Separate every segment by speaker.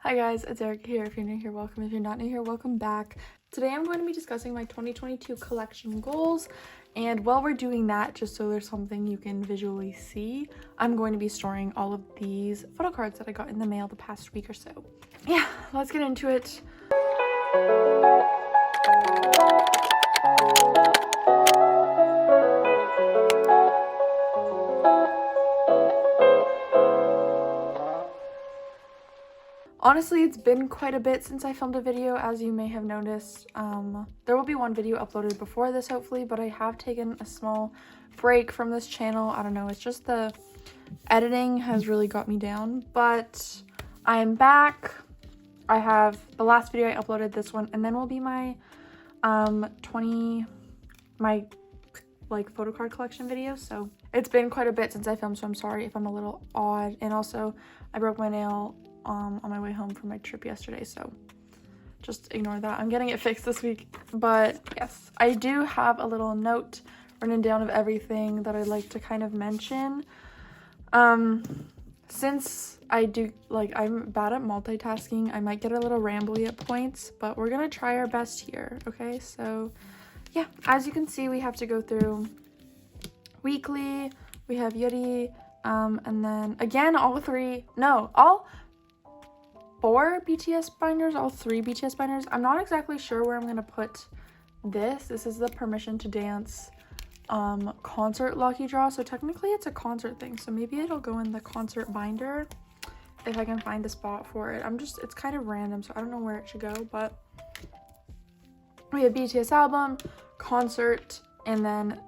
Speaker 1: Hi guys, it's Erica here. If you're new here, welcome. If you're not new here, welcome back. Today I'm going to be discussing my 2022 collection goals, and while we're doing that, just so there's something you can visually see, I'm going to be storing all of these photo cards that I got in the mail the past week or so. Yeah, let's get into it. Honestly, it's been quite a bit since I filmed a video, as you may have noticed. There will be one video uploaded before this, hopefully, but I have taken a small break from this channel. I don't know, it's just the editing has really got me down, but I am back. I have the last video I uploaded, this one, and then will be my photo card collection video. So it's been quite a bit since I filmed, so I'm sorry if I'm a little odd. And also, I broke my nail on my way home from my trip yesterday, so just ignore that. I'm getting it fixed this week. But yes, I do have a little note written down of everything that I'd like to kind of mention. Since I'm bad at multitasking, I might get a little rambly at points, but we're gonna try our best here. Okay, so yeah, as you can see, we have to go through weekly, we have yuri, and then again all four BTS binders, all three BTS binders. I'm not exactly sure where I'm gonna put this. This is the Permission to Dance concert lucky draw, so technically it's a concert thing, so maybe it'll go in the concert binder if I can find a spot for it. It's kind of random, so I don't know where it should go, but we have BTS album, concert, and then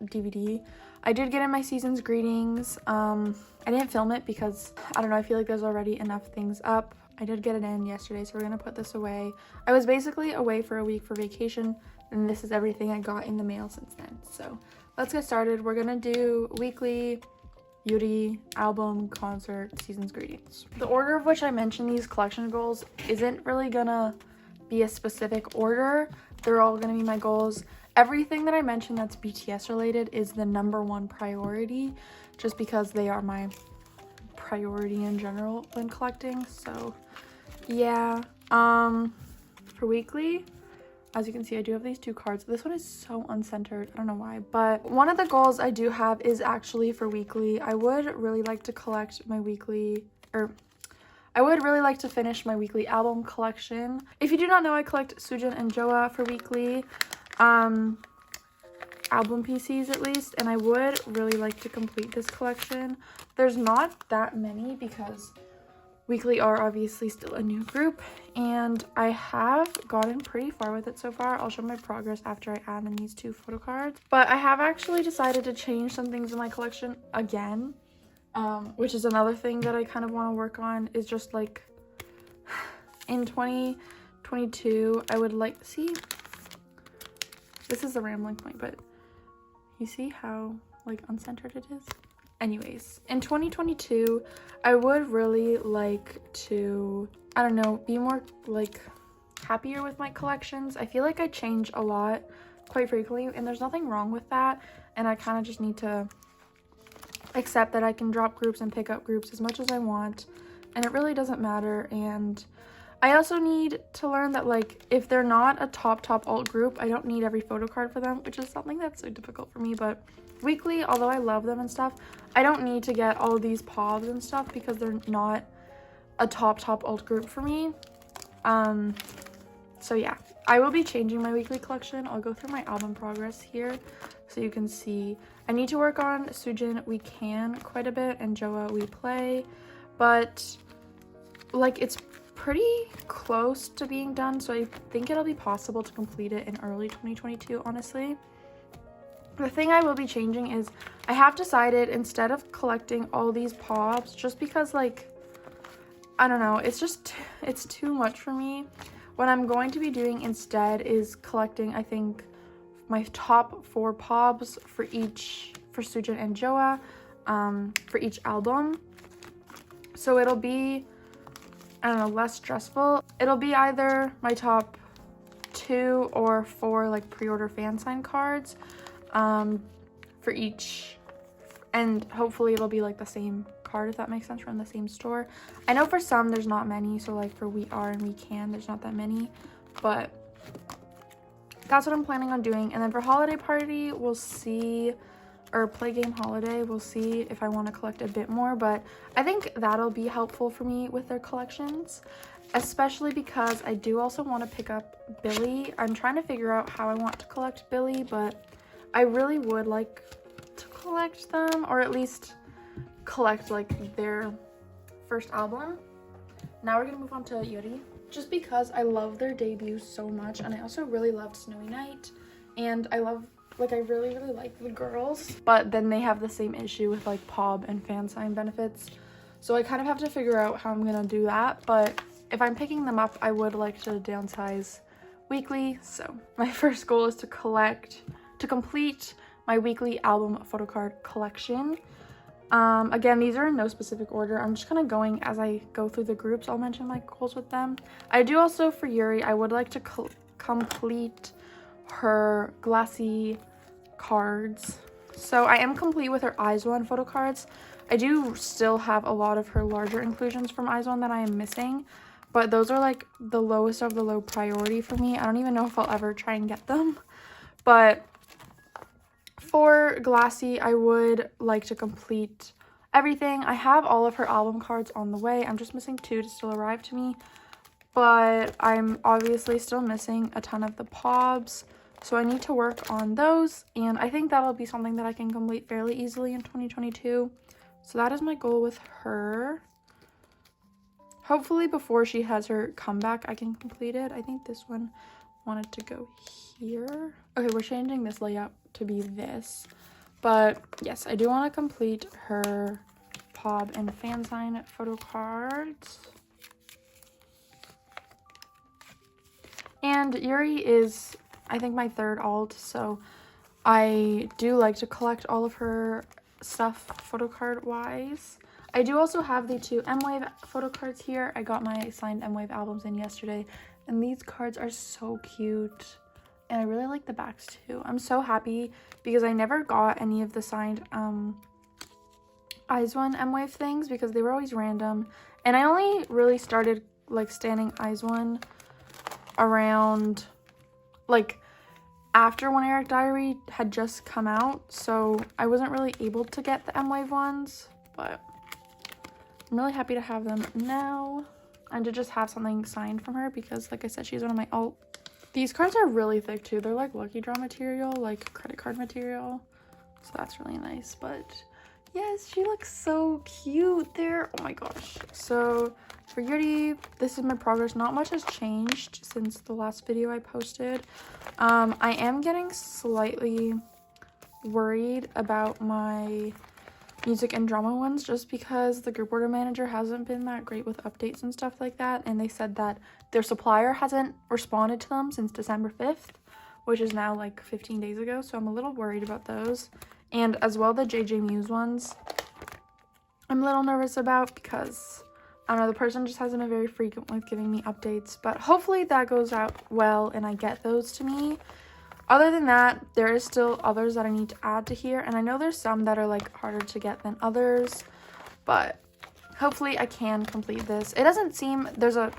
Speaker 1: DVD. I did get in my season's greetings. I didn't film it because I don't know, I feel like there's already enough things up. I did get it in yesterday, so we're gonna put this away. I was basically away for a week for vacation, and this is everything I got in the mail since then. So let's get started. We're gonna do weekly, yuri, album, concert, season's greetings. The order of which I mentioned these collection goals isn't really gonna be a specific order. They're all gonna be my goals. Everything that I mentioned that's BTS related is the #1 priority, just because they are my priority in general when collecting. So yeah, for weekly, as you can see, I do have these two cards. This one is so uncentered, I don't know why, but one of the goals I do have is actually for weekly. I would really like to collect my weekly, or I would really like to finish my weekly album collection. If you do not know, I collect Sujin and Joa for weekly album PCs at least, and I would really like to complete this collection. There's not that many because weekly are obviously still a new group, and I have gotten pretty far with it so far. I'll show my progress after I add in these two photo cards, but I have actually decided to change some things in my collection again, which is another thing that I kind of want to work on, is just like in 2022 I would like, see, this is the rambling point, but you see how like uncentered it is? Anyways, in 2022, I would really like to, I don't know, be more like happier with my collections. I feel like I change a lot quite frequently, and there's nothing wrong with that. And I kind of just need to accept that I can drop groups and pick up groups as much as I want, and it really doesn't matter. And I also need to learn that, like, if they're not a top alt group, I don't need every photo card for them, which is something that's so difficult for me. But weekly, although I love them and stuff, I don't need to get all these POVs and stuff because they're not a top alt group for me. So yeah, I will be changing my weekly collection. I'll go through my album progress here so you can see. I need to work on Sujin We Can quite a bit and Joa We Play, but like it's pretty close to being done, so I think it'll be possible to complete it in early 2022, honestly. The thing I will be changing is I have decided, instead of collecting all these POVs, just because, like, I don't know, it's too much for me. What I'm going to be doing instead is collecting, I think, my top 4 POVs for Sujin and Joa, for each album. So it'll be, I don't know, less stressful. It'll be either my top 2 or 4 like pre-order fan sign cards for each, and hopefully it'll be like the same card, if that makes sense, from the same store. I know for some there's not many, so like for We Are and We Can, there's not that many, but that's what I'm planning on doing. And then for holiday party, we'll see, or play game holiday, we'll see if I want to collect a bit more, but I think that'll be helpful for me with their collections, especially because I do also want to pick up Billy. I'm trying to figure out how I want to collect Billy, but I really would like to collect them, or at least collect like their first album. Now we're gonna move on to Yuri, just because I love their debut so much, and I also really loved Snowy Night, and I really like the girls, but then they have the same issue with like POB and fan sign benefits, so I kind of have to figure out how I'm gonna do that. But if I'm picking them up, I would like to downsize weekly. So my first goal is to complete my weekly album photo card collection. Again, these are in no specific order. I'm just kind of going as I go through the groups. I'll mention my goals with them. I do also, for Yuri, I would like to complete her glassy cards. So I am complete with her Eyes One photo cards. I do still have a lot of her larger inclusions from Eyes One that I am missing, but those are like the lowest of the low priority for me. I don't even know if I'll ever try and get them. But for Glassy, I would like to complete everything. I have all of her album cards on the way. I'm just missing 2 to still arrive to me, but I'm obviously still missing a ton of the POBs, so I need to work on those, and I think that'll be something that I can complete fairly easily in 2022. So that is my goal with her. Hopefully before she has her comeback, I can complete it. I think this one wanted to go here. Okay, we're changing this layout to be this, but yes, I do want to complete her POB and fan sign photo cards. And Yuri is, I think, my third alt, so I do like to collect all of her stuff photo card wise. I do also have the 2 M-Wave photo cards here. I got my signed M-Wave albums in yesterday, and these cards are so cute, and I really like the backs too. I'm so happy because I never got any of the signed Eyes One M-Wave things because they were always random, and I only really started like standing Eyes One around like after One Eric Diary had just come out, so I wasn't really able to get the M-Wave ones, but I'm really happy to have them now and to just have something signed from her because, like I said, she's one of my alt. These cards are really thick too. They're like lucky draw material, like credit card material, so that's really nice. But yes, she looks so cute there. Oh my gosh. So for Yuri, this is my progress. Not much has changed since the last video I posted. I am getting slightly worried about my music and drama ones just because the group order manager hasn't been that great with updates and stuff like that, and they said that their supplier hasn't responded to them since December 5th, which is now like 15 days ago, so I'm a little worried about those. And as well, the JJ Muse ones I'm a little nervous about because I don't know, the person just hasn't been very frequent with giving me updates, but hopefully that goes out well and I get those to me. Other than that, there is still others that I need to add to here, and I know there's some that are like harder to get than others, but hopefully I can complete this. It doesn't seem there's a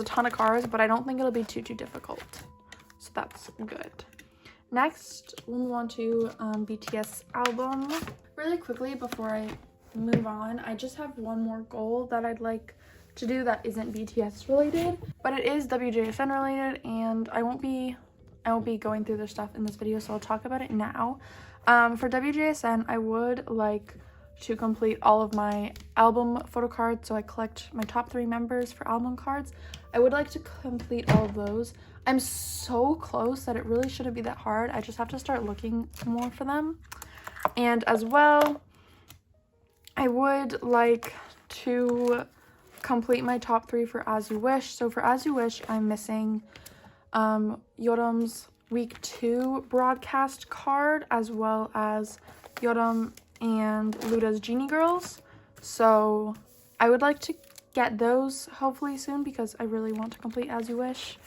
Speaker 1: ton of cards, but I don't think it'll be too difficult, so that's good. Next, we'll move on to BTS album. Really quickly before I move on, I just have one more goal that I'd like to do that isn't BTS related, but it is WJSN related, and I won't be going through their stuff in this video, so I'll talk about it now. For WJSN, I would like to complete all of my album photo cards, so I collect my top 3 members for album cards. I would like to complete all of those. I'm so close that it really shouldn't be that hard. I just have to start looking more for them. And as well, I would like to complete my top 3 for As You Wish. So for As You Wish, I'm missing Yoram's week 2 broadcast card, as well as Yoram and Luda's Genie Girls. So I would like to get those hopefully soon because I really want to complete As You Wish.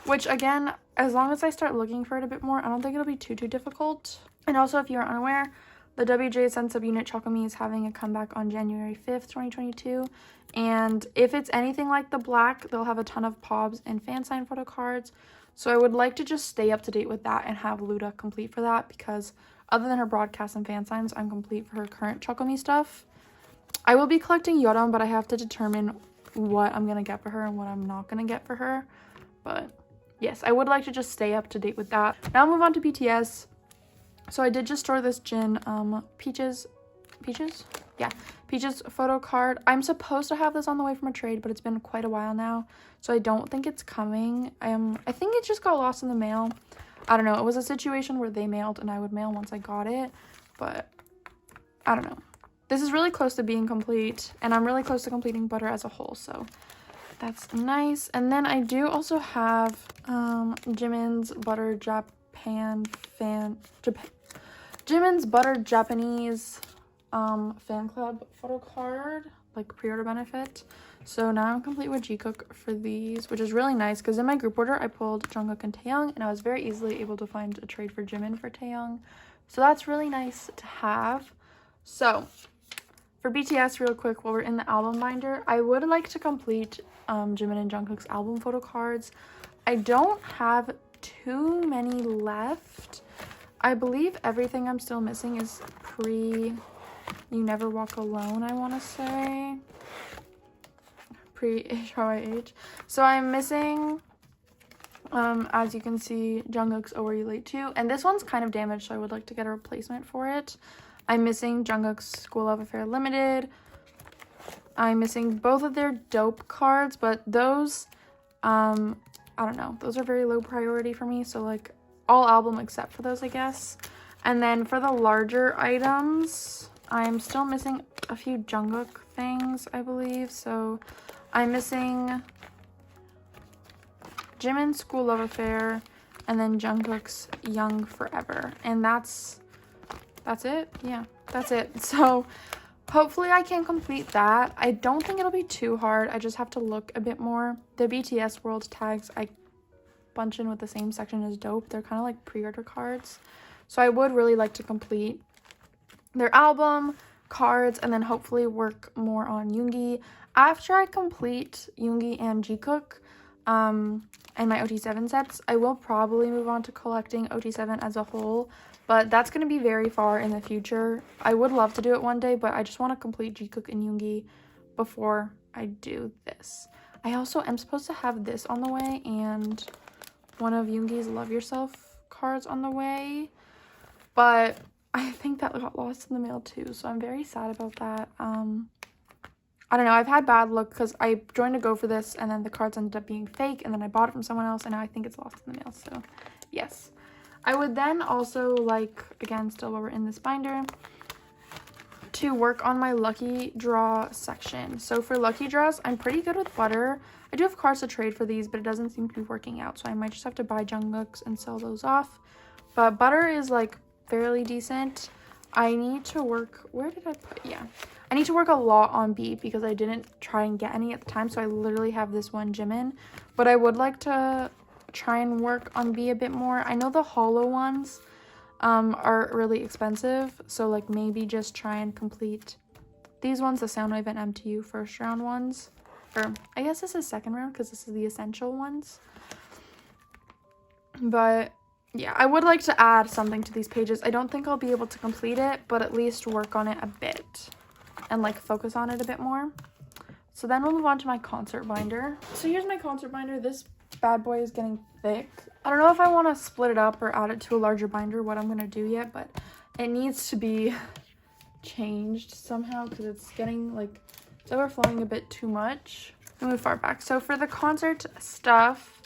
Speaker 1: Which again, as long as I start looking for it a bit more, I don't think it'll be too difficult. And also, if you're unaware, The wjsn subunit Chocomi is having a comeback on January 5th, 2022. And if it's anything like the black, they'll have a ton of pobs and fan sign photo cards. So I would like to just stay up to date with that and have Luda complete for that, because other than her broadcasts and fan signs, I'm complete for her current Chocomi stuff. I will be collecting Yoram, but I have to determine what I'm going to get for her and what I'm not going to get for her. But yes, I would like to just stay up to date with that. Now I'll move on to BTS. So I did just store this Jin Peaches photo card. I'm supposed to have this on the way from a trade, but it's been quite a while now, so I don't think it's coming. I think it just got lost in the mail. I don't know. It was a situation where they mailed and I would mail once I got it, but I don't know. This is really close to being complete, and I'm really close to completing Butter as a whole, so that's nice. And then I do also have Jimin's Butter Jimin's Butter Japanese fan club photo card, like pre-order benefit. So now I'm complete with Jikook for these, which is really nice because in my group order I pulled Jungkook and Taehyung, and I was very easily able to find a trade for Jimin for Taehyung, so that's really nice to have. So for BTS, real quick, while we're in the album binder, I would like to complete Jimin and Jungkook's album photo cards. I don't have too many left. I believe everything I'm still missing is pre You Never Walk Alone, I want to say. Pre-HRYH. So I'm missing, as you can see, Jungkook's Oh Were You Late Too. And this one's kind of damaged, so I would like to get a replacement for it. I'm missing Jungkook's School Love Affair Limited. I'm missing both of their Dope cards, but those, I don't know. Those are very low priority for me, so like all album except for those, I guess. And then for the larger items, I'm still missing a few Jungkook things, I believe. So I'm missing Jimin's School Love Affair and then Jungkook's Young Forever. And that's it. Yeah, that's it. So hopefully I can complete that. I don't think it'll be too hard. I just have to look a bit more. The BTS World tags I bunch in with the same section as Dope. They're kind of like pre-order cards. So I would really like to complete their album cards and then hopefully work more on Yoongi. After I complete Yoongi and Jikook and my OT7 sets, I will probably move on to collecting OT7 as a whole, but that's going to be very far in the future. I would love to do it one day, but I just want to complete Jikook and Yoongi before I do this. I also am supposed to have this on the way and one of Yoongi's Love Yourself cards on the way, but I think that got lost in the mail too, so I'm very sad about that. I don't know, I've had bad luck because I joined to go for this and then the cards ended up being fake, and then I bought it from someone else and now I think it's lost in the mail. So yes, I would then also like, again, still while we're in this binder, to work on my lucky draw section. So for lucky draws, I'm pretty good with Butter. I do have cards to trade for these, but it doesn't seem to be working out, so I might just have to buy Jungkook's and sell those off. But Butter is like fairly decent. I need to work, where did I put, yeah, I need to work a lot on B because I didn't try and get any at the time, so I literally have this one Jimin, but I would like to try and work on B a bit more. I know the hollow ones are really expensive, so like maybe just try and complete these ones, the Soundwave and MTU first round ones, or I guess this is second round because this is the essential ones. But yeah, I would like to add something to these pages. I don't think I'll be able to complete it, but at least work on it a bit and like focus on it a bit more. So then we'll move on to my concert binder. So here's my concert binder. This bad boy is getting thick. I don't know if I want to split it up or add it to a larger binder, what I'm going to do yet, but it needs to be changed somehow because it's getting like, it's overflowing a bit too much. I'll move far back. So for the concert stuff,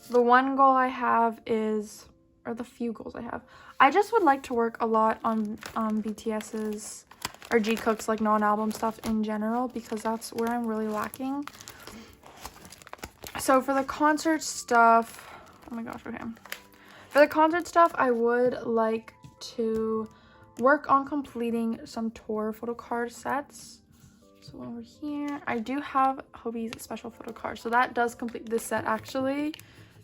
Speaker 1: the one goal I have is, or the few goals I have, I just would like to work a lot on BTS's or Jikook's like non-album stuff in general, because that's where I'm really lacking. So for the concert stuff, oh my gosh, okay. For the concert stuff, I would like to work on completing some tour photo card sets. So over here, I do have Hobie's special photo card. So that does complete this set actually,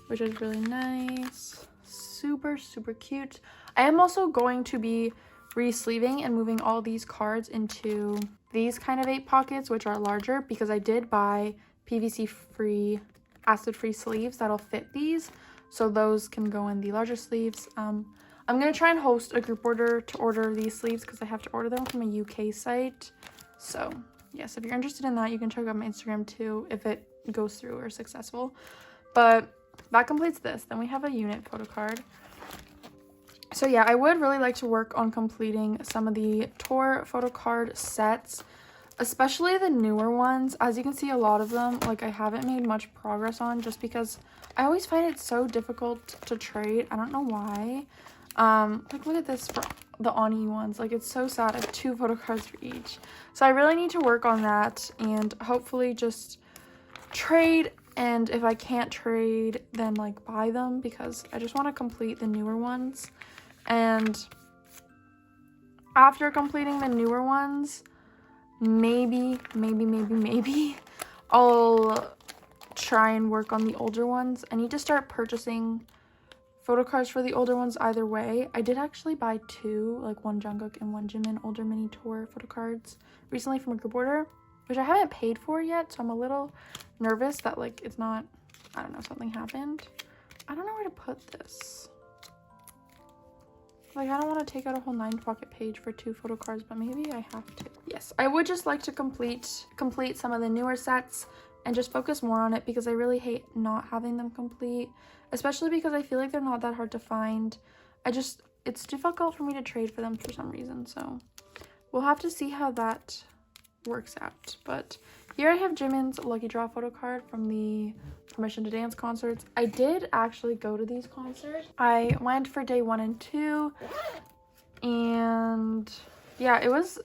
Speaker 1: which is really nice. Super, super cute. I am also going to be re-sleeving and moving all these cards into these kind of 8 pockets, which are larger, because I did buy PVC free, acid free sleeves that'll fit these, so those can go in the larger sleeves. I'm gonna try and host a group order to order these sleeves because I have to order them from a UK site. So yes, if you're interested in that, you can check out my Instagram too if it goes through or successful. But that completes this. Then we have a unit photo card. So yeah, I would really like to work on completing some of the tour photo card sets, especially the newer ones. As you can see, a lot of them, like, I haven't made much progress on just because I always find it so difficult to trade. I don't know why. Like, look at this for the Ani ones. Like, it's so sad. I have 2 photo cards for each. So I really need to work on that and hopefully just trade. And if I can't trade, then like buy them, because I just want to complete the newer ones. And after completing the newer ones, maybe I'll try and work on the older ones. I need to start purchasing photo cards for the older ones either way. I did actually buy 2, like 1 Jungkook and 1 Jimin older mini tour photo cards recently from a group order, which I haven't paid for yet, so I'm a little nervous that, like, it's not, I don't know, something happened. I don't know where to put this. Like, I don't want to take out a whole 9-pocket page for 2 photo cards, but maybe I have to. Yes, I would just like to complete some of the newer sets and just focus more on it, because I really hate not having them complete, especially because I feel like they're not that hard to find. It's difficult for me to trade for them for some reason, so we'll have to see how that works out. But here I have Jimin's lucky draw photo card from the Permission to Dance concerts. I did actually go to these concerts. I went for day 1 and 2, and yeah, it was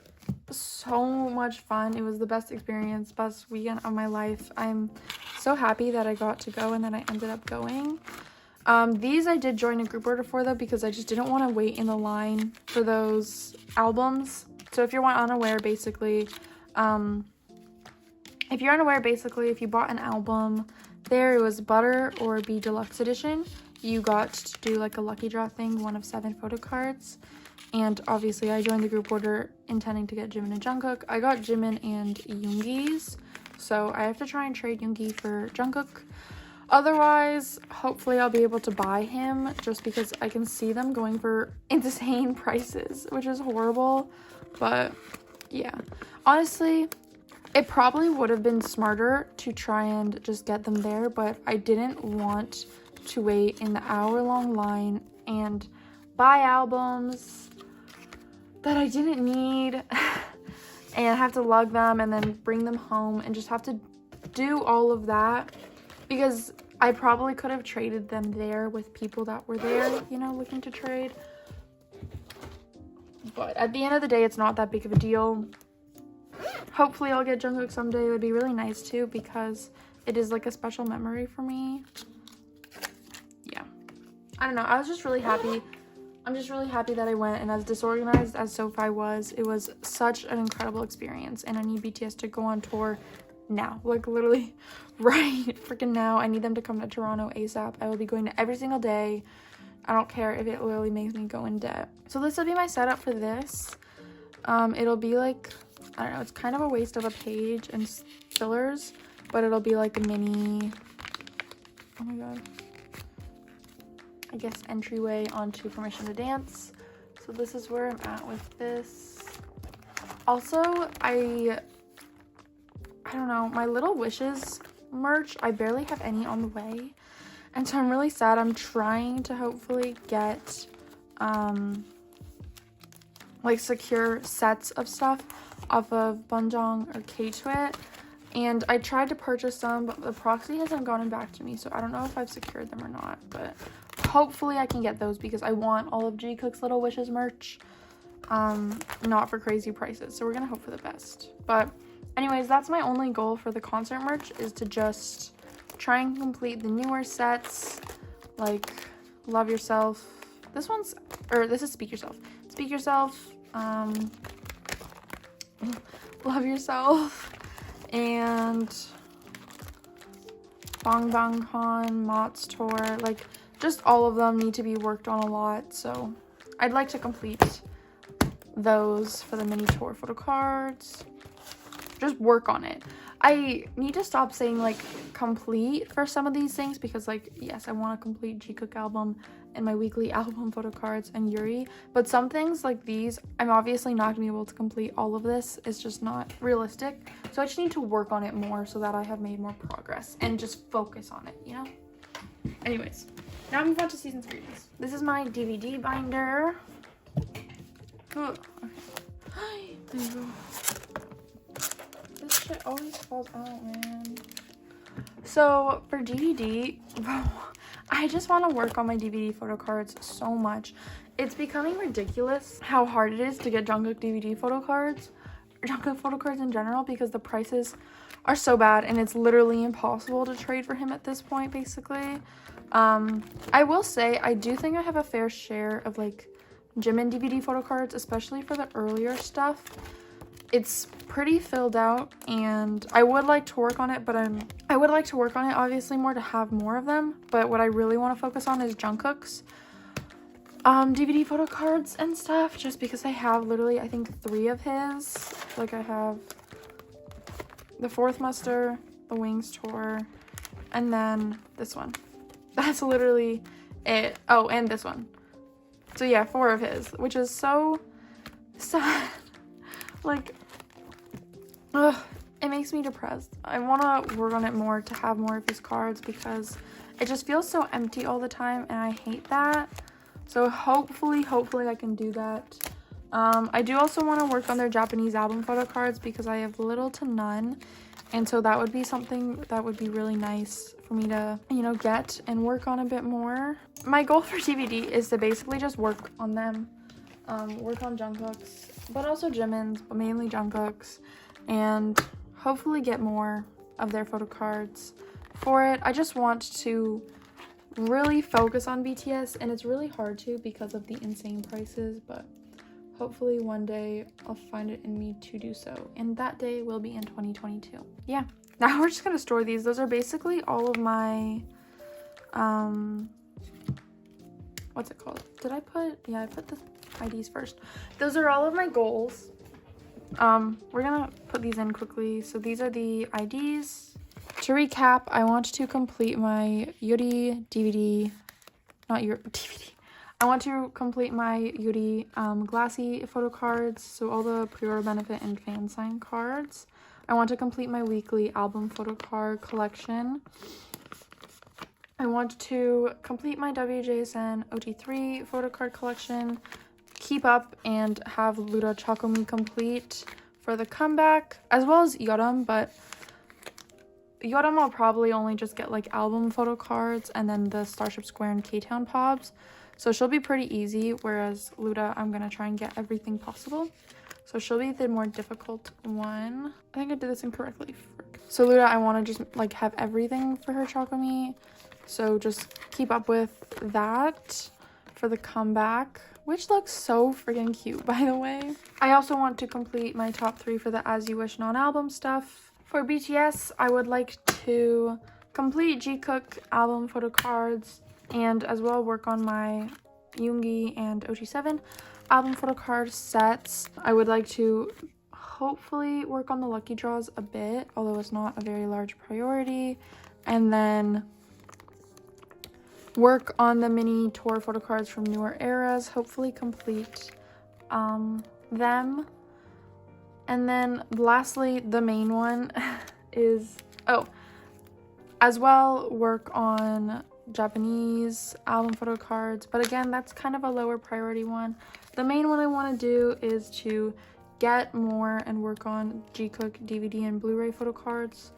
Speaker 1: so much fun. It was the best experience, best weekend of my life. I'm so happy that I got to go and then I ended up going. These I did join a group order for, though, because I just didn't want to wait in the line for those albums. So if you're unaware, basically, if you bought an album there, it was Butter or B Deluxe Edition, you got to do like a lucky draw thing, 1 of 7 photo cards. And obviously I joined the group order intending to get Jimin and Jungkook. I got Jimin and Yoongi's, so I have to try and trade Yoongi for Jungkook. Otherwise, hopefully I'll be able to buy him, just because I can see them going for insane prices, which is horrible. But yeah, honestly, it probably would have been smarter to try and just get them there, but I didn't want to wait in the hour-long line and buy albums that I didn't need and have to lug them and then bring them home and just have to do all of that, because I probably could have traded them there with people that were there, you know, looking to trade. But at the end of the day, it's not that big of a deal. Hopefully I'll get Jungkook someday. It would be really nice too, because it is like a special memory for me. Yeah, I don't know, I was just really happy. I'm just really happy that I went, and as disorganized as SoFi was, it was such an incredible experience, and I need BTS to go on tour now, like literally right freaking now. I need them to come to Toronto ASAP. I will be going to every single day. I don't care if it literally makes me go in debt. So this will be my setup for this. It'll be like, I don't know, it's kind of a waste of a page and fillers, but it'll be like a mini, oh my god, I guess entryway onto Permission to Dance. So this is where I'm at with this. Also, I don't know, my Little Wishes merch, I barely have any on the way, and so I'm really sad. I'm trying to hopefully get like secure sets of stuff off of Bunjong or K-Twit, and I tried to purchase some, but the proxy hasn't gotten back to me, so I don't know if I've secured them or not, but hopefully I can get those, because I want all of Jikook's Little Wishes merch, not for crazy prices, so we're gonna hope for the best. But anyways, that's my only goal for the concert merch, is to just try and complete the newer sets, like Love Yourself. This is Speak Yourself. Speak Yourself, Love Yourself, and Bang Bang Han, Mott's Tour. Like, just all of them need to be worked on a lot, so I'd like to complete those for the mini tour photo cards. Just work on it. I need to stop saying like complete for some of these things because like, yes, I want a complete Jikook album and my weekly album photo cards and Yuri, but some things like these, I'm obviously not gonna be able to complete all of this. It's just not realistic. So I just need to work on it more so that I have made more progress and just focus on it, you know? Anyways, now move on to Season's Greetings. This is my DVD binder. Oh, okay. There you go. This shit always falls out, man. So for DVD, I just want to work on my DVD photo cards so much. It's becoming ridiculous how hard it is to get Jungkook DVD photo cards, Jungkook photo cards in general, because the prices are so bad and it's literally impossible to trade for him at this point, basically. I will say I do think I have a fair share of like Jimin DVD photo cards, especially for the earlier stuff. It's pretty filled out and I would like to work on it, but I would like to work on it obviously more to have more of them, but what I really want to focus on is Jungkook's DVD photo cards and stuff, just because I have literally I think 3 of his. Like I have the Fourth Muster, the Wings tour, and then this one. That's literally it. Oh, and this one. So yeah, 4 of his, which is so sad. Like, ugh, it makes me depressed. I want to work on it more to have more of his cards because it just feels so empty all the time and I hate that. So hopefully I can do that. I do also want to work on their Japanese album photo cards because I have little to none. And so that would be something that would be really nice for me to, you know, get and work on a bit more. My goal for DVD is to basically just work on them. Work on Jungkook's, but also Jimin's, but mainly Jungkook's, and hopefully get more of their photo cards for it. I just want to really focus on BTS, and it's really hard to because of the insane prices, but hopefully one day I'll find it in me to do so, and that day will be in 2022. Yeah, now we're just gonna store these. Those are basically all of my what's it called? Did I put, yeah, I put the IDs first. Those are all of my goals. We're gonna put these in quickly. So these are the IDs. To recap, I want to complete my Yuri DVD, not Yuri, DVD. I want to complete my Yuri Glassy photo cards, so all the pre-order benefit and fan sign cards. I want to complete my weekly album photo card collection. I want to complete my wjsn OT3 photo card collection, keep up and have Luda Chocomi complete for the comeback, as well as Yoram, but Yoram I'll probably only just get like album photo cards and then the Starship Square and K-Town Pobs. So she'll be pretty easy, whereas Luda, I'm going to try and get everything possible. So she'll be the more difficult one. I think I did this incorrectly. So Luda, I want to just like have everything for her Chocomi. So just keep up with that for the comeback, which looks so freaking cute, by the way. I also want to complete my top 3 for the As You Wish non-album stuff. For BTS, I would like to complete Jikook album photo cards and as well work on my Yoongi and OT7 album photo card sets. I would like to hopefully work on the lucky draws a bit, although it's not a very large priority. And then work on the mini tour photo cards from newer eras, hopefully complete them. And then lastly, the main one is, as well work on Japanese album photo cards, but again, that's kind of a lower priority one. The main one I want to do is to get more and work on Jikook DVD and Blu-ray photo cards,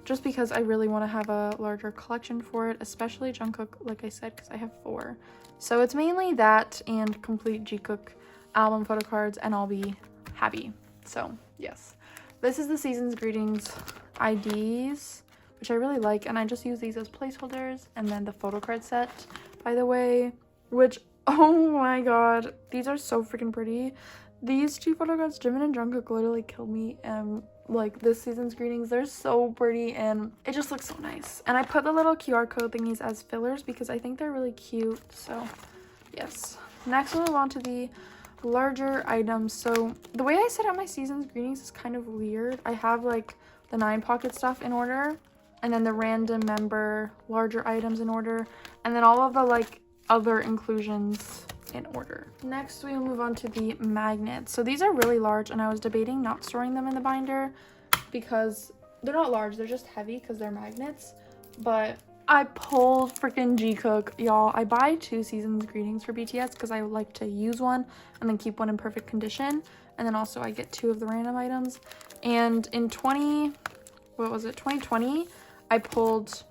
Speaker 1: just because I really want to have a larger collection for it, especially Jungkook, like I said, because I have 4. So it's mainly that and complete Jikook album photo cards, and I'll be happy. So yes, this is the Season's Greetings IDs, which I really like, and I just use these as placeholders. And then the photo card set, by the way, which, oh my god, these are so freaking pretty. These 2 photo cards, Jimin and Jungkook, literally killed me. Like this Season's Greetings, they're so pretty and it just looks so nice. And I put the little QR code thingies as fillers because I think they're really cute. So yes, next we'll move on to the larger items. So the way I set out my season's greetings is kind of weird. I have like the 9 pocket stuff in order, and then the random member larger items in order, and then all of the like other inclusions in order. Next, we will move on to the magnets. So these are really large, and I was debating not storing them in the binder because they're not large, they're just heavy because they're magnets. But I pulled freaking G-Cook, y'all. I buy 2 season's greetings for BTS because I like to use one and then keep one in perfect condition, and then also I get 2 of the random items. And in 2020, I pulled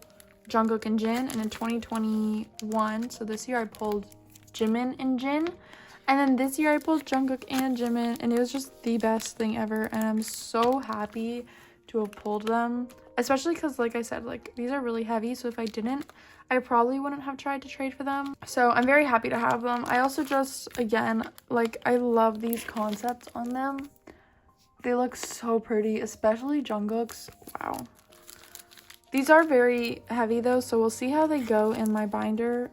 Speaker 1: Jungkook and Jin, and in 2021, so this year, I pulled Jimin and Jin, and then this year I pulled Jungkook and Jimin, and it was just the best thing ever, and I'm so happy to have pulled them, especially because, like I said, like these are really heavy, so if I didn't, I probably wouldn't have tried to trade for them. So I'm very happy to have them. I also just, again, like I love these concepts on them. They look so pretty, especially Jungkook's. Wow. These are very heavy though, so we'll see how they go in my binder,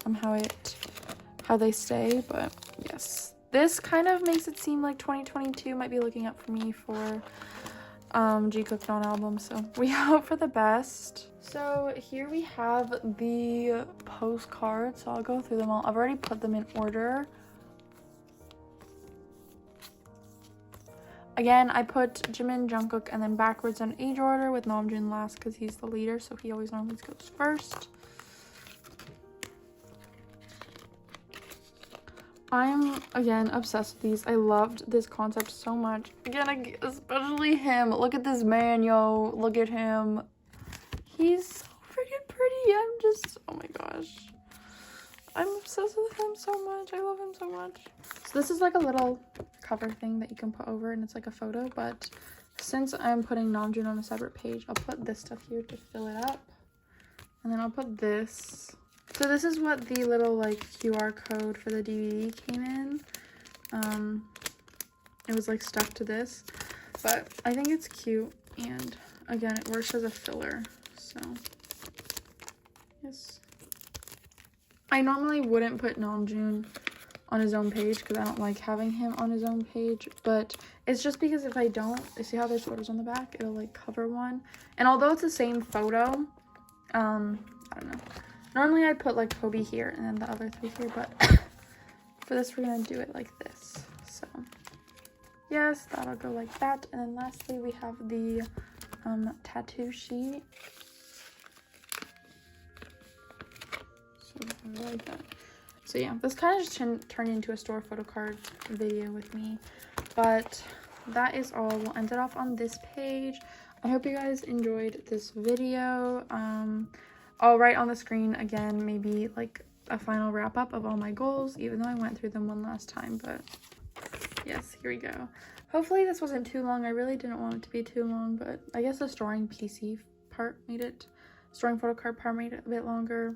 Speaker 1: how they stay. But yes, this kind of makes it seem like 2022 might be looking up for me for G-Cook non-album, so we hope for the best. So here we have the postcards, so I'll go through them all. I've already put them in order. Again, I put Jimin, Jungkook, and then backwards in age order with Namjoon last because he's the leader, so he always normally goes first. I'm, again, obsessed with these. I loved this concept so much. Again, especially him. Look at this man, yo. Look at him. He's so freaking pretty. I'm just, oh my gosh. I'm obsessed with him so much. I love him so much. So this is like a little cover thing that you can put over, and it's like a photo, but since I'm putting Namjoon on a separate page, I'll put this stuff here to fill it up. And then I'll put this. So this is what the little like QR code for the DVD came in. It was like stuck to this, but I think it's cute, and again, it works as a filler. So yes, I normally wouldn't put Namjoon on his own page because I don't like having him on his own page, but it's just because if I don't, you see how there's photos on the back, it'll like cover one. And although it's the same photo, I don't know. Normally I'd put like Kobe here and then the other 3 here, but for this we're gonna do it like this. So yes, that'll go like that. And then lastly we have the tattoo sheet. So like that. So yeah, this kind of just turned into a store photo card video with me, but that is all. We'll end it off on this page. I hope you guys enjoyed this video. I'll write on the screen again, maybe like a final wrap up of all my goals, even though I went through them one last time, but yes, here we go. Hopefully this wasn't too long. I really didn't want it to be too long, but I guess the storing PC part made it, storing photo card part made it a bit longer.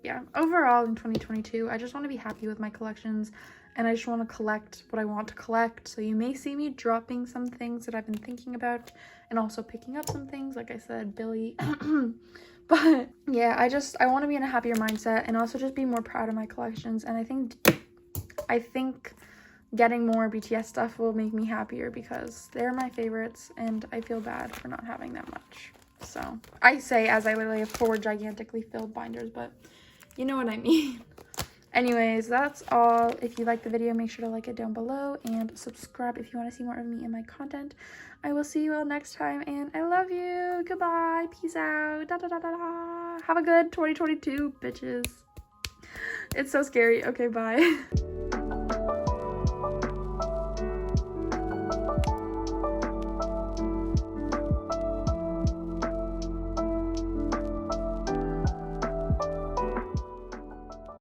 Speaker 1: Yeah, overall in 2022, I just want to be happy with my collections, and I just want to collect what I want to collect. So you may see me dropping some things that I've been thinking about, and also picking up some things, like I said, Billy. But yeah, I want to be in a happier mindset and also just be more proud of my collections. And I think getting more BTS stuff will make me happier because they're my favorites, and I feel bad for not having that much. So I say as I literally have 4 gigantically filled binders, but you know what I mean. Anyways, that's all. If you liked the video, make sure to like it down below and subscribe if you want to see more of me and my content. I will see you all next time, and I love you. Goodbye. Peace out. Da, da, da, da, da. Have a good 2022, bitches. It's so scary. Okay, bye.